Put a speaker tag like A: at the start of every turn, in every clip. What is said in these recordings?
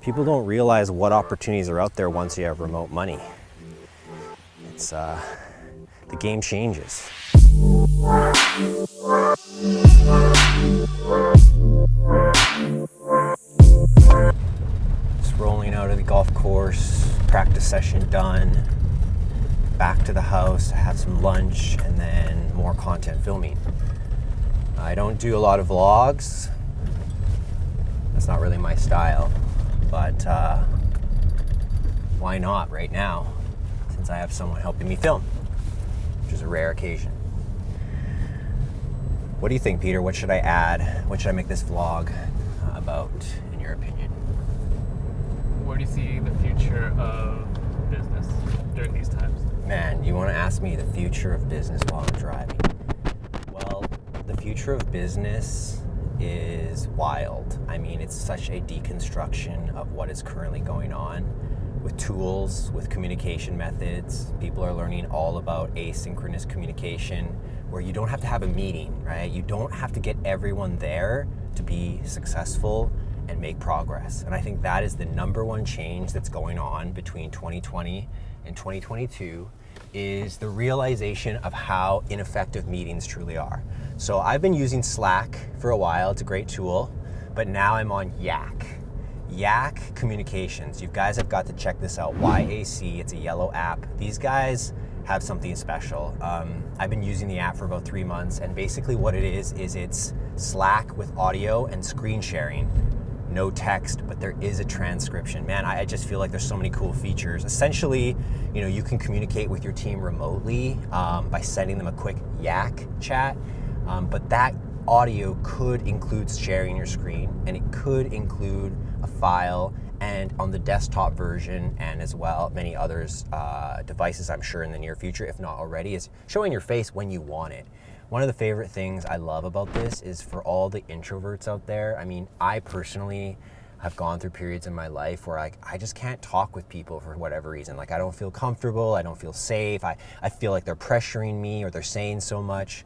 A: People don't realize what opportunities are out there once you have remote money. It's, the game changes. Just rolling out of the golf course, practice session done, back to the house, have some lunch, and then more content filming. I don't do a lot of vlogs. That's not really my style, but why not right now, since I have someone helping me film, which is a rare occasion. What do you think, Peter? What should I add? What should I make this vlog about, in your opinion?
B: Where do you see the future of business during these times?
A: Man, you want to ask me the future of business while I'm driving? Well, the future of business is wild. I mean, it's such a deconstruction of what is currently going on with tools, with communication methods. People are learning all about asynchronous communication, where you don't have to have a meeting, right? You don't have to get everyone there to be successful and make progress. And I think that is the number one change that's going on between 2020 and 2022, is the realization of how ineffective meetings truly are. So I've been using Slack for a while. It's a great tool, but now I'm on Yac Communications. You guys have got to check this out. YAC, it's a yellow app. These guys have something special. I've been using the app for about 3 months, and basically what it is it's Slack with audio and screen sharing. No text, but there is a transcription. Man, I just feel like there's so many cool features. Essentially, you can communicate with your team remotely by sending them a quick Yac Chat, but that audio could include sharing your screen, and it could include a file, and on the desktop version, and as well many others devices, I'm sure in the near future, if not already, is showing your face when you want it. One of the favorite things I love about this is for all the introverts out there. I mean, I personally have gone through periods in my life where I just can't talk with people for whatever reason. Like, I don't feel comfortable, I don't feel safe, I feel like they're pressuring me or they're saying so much.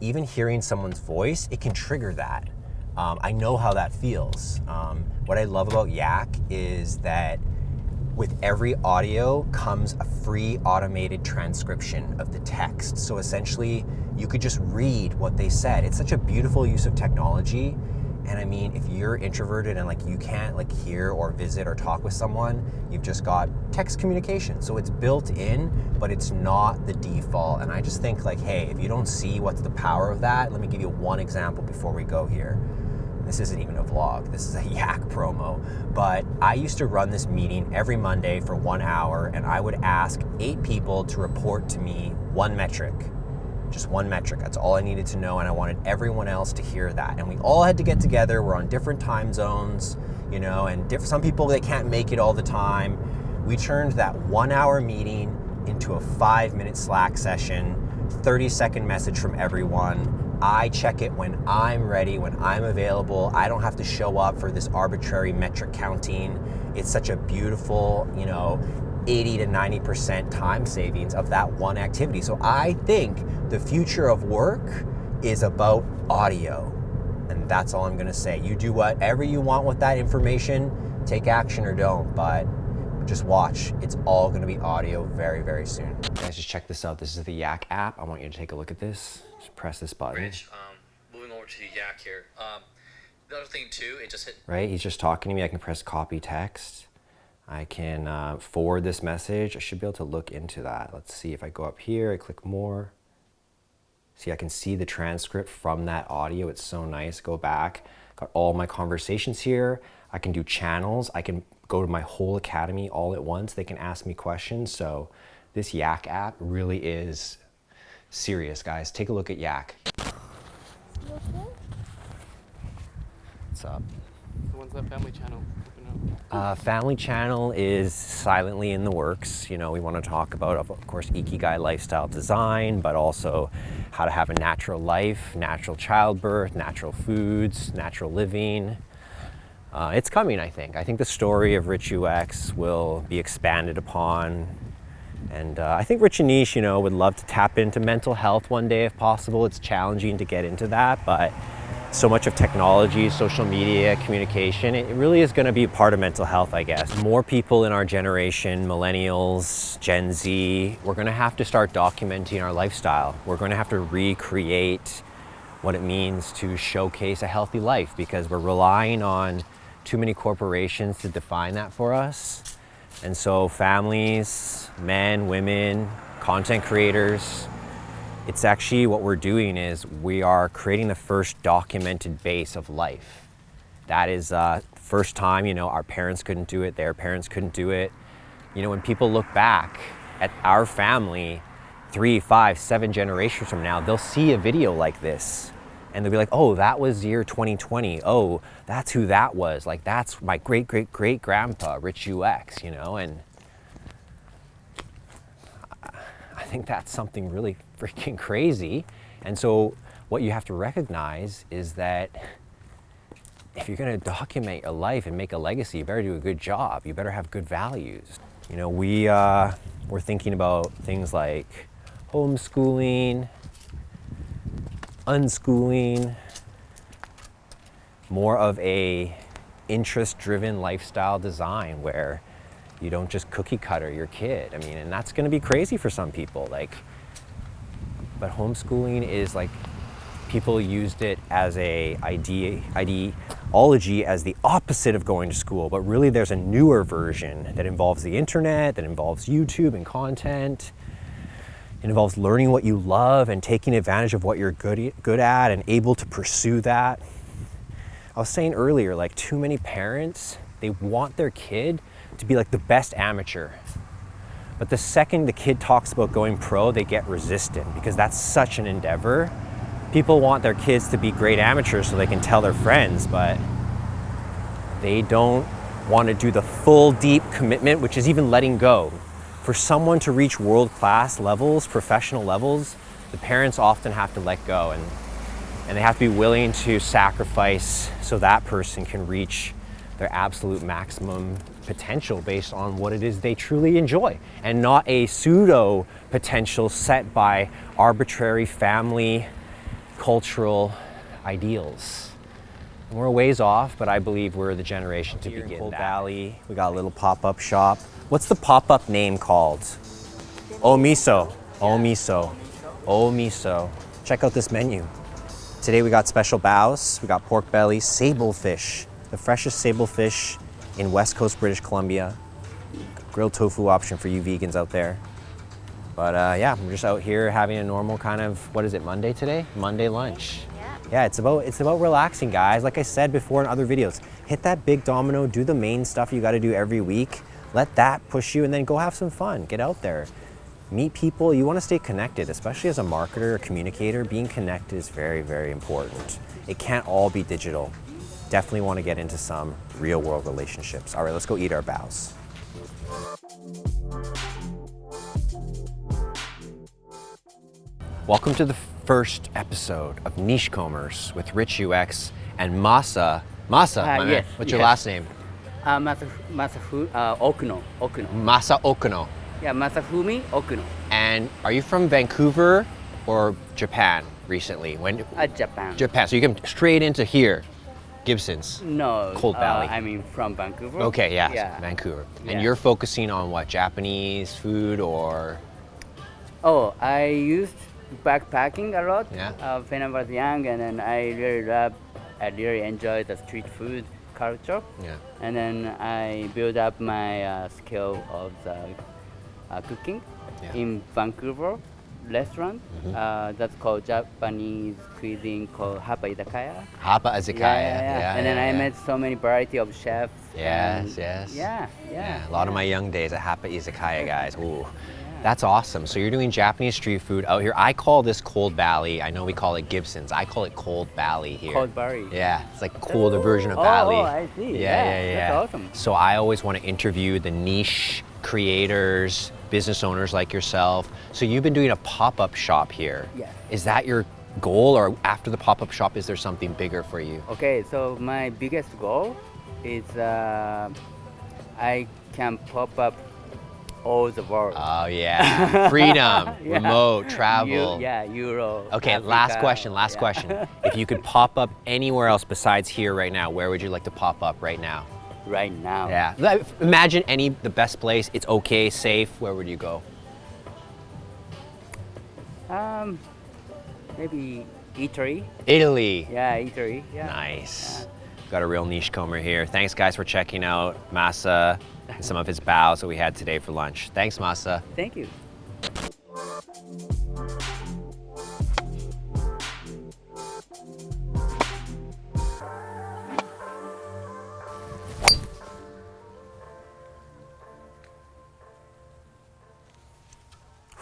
A: Even hearing someone's voice, it can trigger that. I know how that feels. What I love about Yac is that with every audio comes a free automated transcription of the text. So essentially, you could just read what they said. It's such a beautiful use of technology. And I mean, if you're introverted and you can't hear or visit or talk with someone, you've just got text communication. So it's built in, but it's not the default. And I just think hey, if you don't see what's the power of that, let me give you one example before we go here. This isn't even a vlog, this is a Yac promo. But I used to run this meeting every Monday for 1 hour, and I would ask 8 people to report to me one metric. Just one metric, that's all I needed to know, and I wanted everyone else to hear that. And we all had to get together, we're on different time zones, and some people, they can't make it all the time. We turned that 1 hour meeting into a 5-minute Slack session, 30-second message from everyone. I check it when I'm ready, when I'm available. I don't have to show up for this arbitrary metric counting. It's such a beautiful, 80 to 90% time savings of that one activity. So I think the future of work is about audio. And that's all I'm gonna say. You do whatever you want with that information, take action or don't, but just watch. It's all gonna be audio very, very soon. Guys, just check this out. This is the Yac app. I want you to take a look at this. Just press this button.
C: Rich, moving over to the Yac here. The other thing too, it just hit.
A: Right, he's just talking to me. I can press copy text. I can forward this message. I should be able to look into that. Let's see if I go up here, I click more. See, I can see the transcript from that audio. It's so nice. Go back, got all my conversations here. I can do channels. I can go to my whole academy all at once. They can ask me questions. So this Yac app really is serious, guys. Take a look at Yac. What's up?
B: So when's that family channel?
A: Family channel is silently in the works. We want to talk about, of course, Ikigai lifestyle design, but also how to have a natural life, natural childbirth, natural foods, natural living. It's coming, I think. I think the story of Rich UX will be expanded upon. And I think Rich+Niche, would love to tap into mental health one day if possible. It's challenging to get into that, but so much of technology, social media, communication, it really is going to be a part of mental health, I guess. More people in our generation, millennials, Gen Z, we're going to have to start documenting our lifestyle. We're going to have to recreate what it means to showcase a healthy life, because we're relying on too many corporations to define that for us. And so families, men, women, content creators, it's actually what we're doing is we are creating the first documented base of life. That is first time, our parents couldn't do it, their parents couldn't do it. When people look back at our family 3, 5, 7 generations from now, they'll see a video like this and they'll be like, oh, that was year 2020. Oh, that's who that was. Like, that's my great, great, great grandpa, Rich UX, and I think that's something really freaking crazy. And so what you have to recognize is that if you're going to document your life and make a legacy, you better do a good job. You better have good values. We're thinking about things like homeschooling, unschooling, more of a interest-driven lifestyle design where you don't just cookie cutter your kid. And that's going to be crazy for some people. But homeschooling is people used it as a ideology as the opposite of going to school. But really, there's a newer version that involves the internet, that involves YouTube and content. It involves learning what you love and taking advantage of what you're good at and able to pursue that. I was saying earlier, too many parents, they want their kid to be the best amateur. But the second the kid talks about going pro, they get resistant because that's such an endeavor. People want their kids to be great amateurs so they can tell their friends, but they don't want to do the full deep commitment, which is even letting go. For someone to reach world-class levels, professional levels, the parents often have to let go and they have to be willing to sacrifice so that person can reach their absolute maximum potential based on what it is they truly enjoy, and not a pseudo potential set by arbitrary family cultural ideals. And we're a ways off, but I believe we're the generation to begin that. Valley, we got a little pop-up shop. What's the pop-up name called? Omiso. Omiso. Omiso. Check out this menu. Today we got special bows. We got pork belly, sable fish, the freshest sable fish in West Coast, British Columbia. Grilled tofu option for you vegans out there. But yeah, we're just out here having a normal kind of, what is it, Monday today? Monday lunch. Yeah, it's about relaxing, guys. Like I said before in other videos, hit that big domino, do the main stuff you gotta do every week. Let that push you and then go have some fun. Get out there, meet people. You wanna stay connected, especially as a marketer or communicator. Being connected is very, very important. It can't all be digital. Definitely wanna get into some real world relationships. All right, let's go eat our bows. Welcome to the first episode of Nichecombers with Rich UX and Masa. Masa, my man,
D: yes,
A: what's your last name?
D: Masafumi Okuno.
A: Masa Okuno.
D: Yeah, Masafumi Okuno.
A: And are you from Vancouver or Japan recently?
D: Japan.
A: Japan. So you came straight into here, Gibson's.
D: No.
A: Cold Valley.
D: I mean from Vancouver.
A: Okay, yeah,
D: Yeah.
A: Vancouver. And
D: Yeah.
A: you're focusing on what, Japanese food or?
D: Oh, I used backpacking a lot
A: Yeah.
D: when I was young, and then I really enjoyed the street food culture.
A: Yeah.
D: And then I built up my skill of the cooking
A: Yeah.
D: in Vancouver restaurant. That's called Japanese cuisine called Hapa Izakaya.
A: Hapa Izakaya. Yeah.
D: And then
A: yeah,
D: I
A: yeah.
D: met so many variety of chefs.
A: Yes,
D: and
A: yes.
D: Yeah.
A: A lot of my young days at Hapa Izakaya, guys. Ooh. That's awesome. So you're doing Japanese street food out here. I call this Cold Valley. I know we call it Gibson's. I call it Cold Valley here.
D: Cold Valley.
A: Yeah, it's like cool, the version of Valley.
D: Oh, I see.
A: Yeah.
D: That's awesome.
A: So I always want to interview the niche creators, business owners like yourself. So you've been doing a pop-up shop here.
D: Yes.
A: Is that your goal, or after the pop-up shop, is there something bigger for you?
D: Okay, so my biggest goal is I can pop up all the world.
A: Oh yeah, freedom,
D: Yeah.
A: remote, travel.
D: Europe.
A: Okay,
D: Africa,
A: last question. If you could pop up anywhere else besides here right now, where would you like to pop up right now?
D: Right now.
A: Yeah, imagine the best place, it's okay, safe, where would you go?
D: Maybe Italy.
A: Italy.
D: Yeah, Italy. Yeah.
A: Nice. Got a real Nichecomber here. Thanks guys for checking out Masa and some of his bows that we had today for lunch. Thanks Masa.
D: Thank you.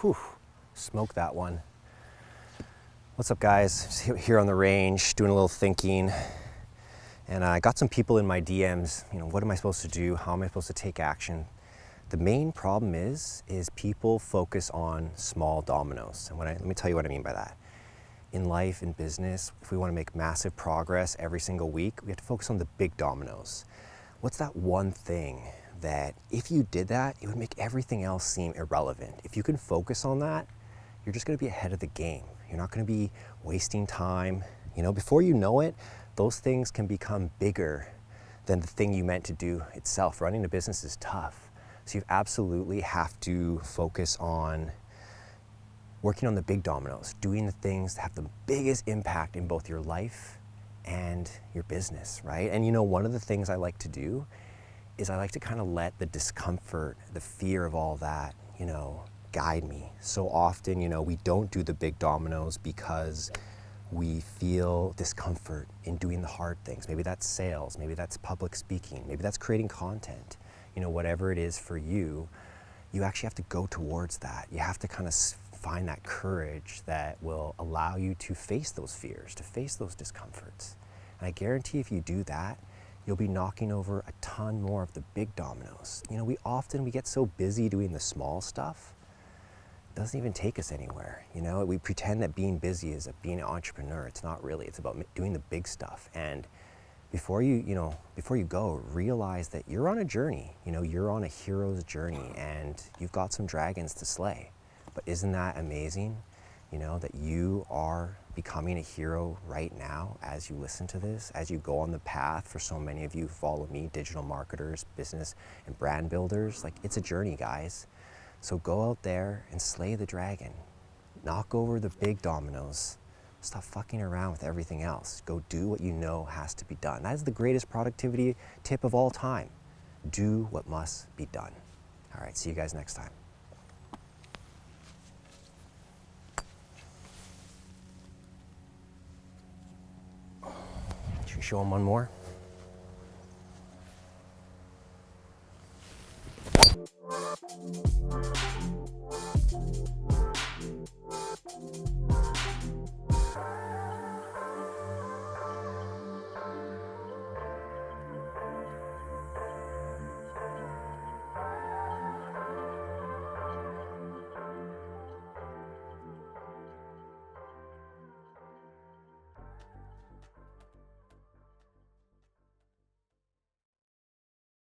A: Whew, smoked that one. What's up guys? Just here on the range, doing a little thinking. And I got some people in my DMs, what am I supposed to do? How am I supposed to take action? The main problem is people focus on small dominoes. And let me tell you what I mean by that. In life, in business, if we want to make massive progress every single week, we have to focus on the big dominoes. What's that one thing that if you did that, it would make everything else seem irrelevant? If you can focus on that, you're just going to be ahead of the game. You're not going to be wasting time. Before you know it, those things can become bigger than the thing you meant to do itself. Running a business is tough. So you absolutely have to focus on working on the big dominoes, doing the things that have the biggest impact in both your life and your business, right? And one of the things I like to do is I like to kind of let the discomfort, the fear of all that, guide me. So often, we don't do the big dominoes because we feel discomfort in doing the hard things. Maybe that's sales, maybe that's public speaking, maybe that's creating content. Whatever it is for you, you actually have to go towards that. You have to kind of find that courage that will allow you to face those fears, to face those discomforts. And I guarantee if you do that, you'll be knocking over a ton more of the big dominoes. We get so busy doing the small stuff, it doesn't even take us anywhere. We pretend that being busy is being an entrepreneur. It's not really. It's about doing the big stuff. And before you go, realize that you're on a journey. You're on a hero's journey, and you've got some dragons to slay. But isn't that amazing? That you are becoming a hero right now as you listen to this, as you go on the path. For so many of you who follow me, digital marketers, business and brand builders, it's a journey, guys. So go out there and slay the dragon. Knock over the big dominoes. Stop fucking around with everything else. Go do what you know has to be done. That is the greatest productivity tip of all time. Do what must be done. All right, see you guys next time. Should we show them one more?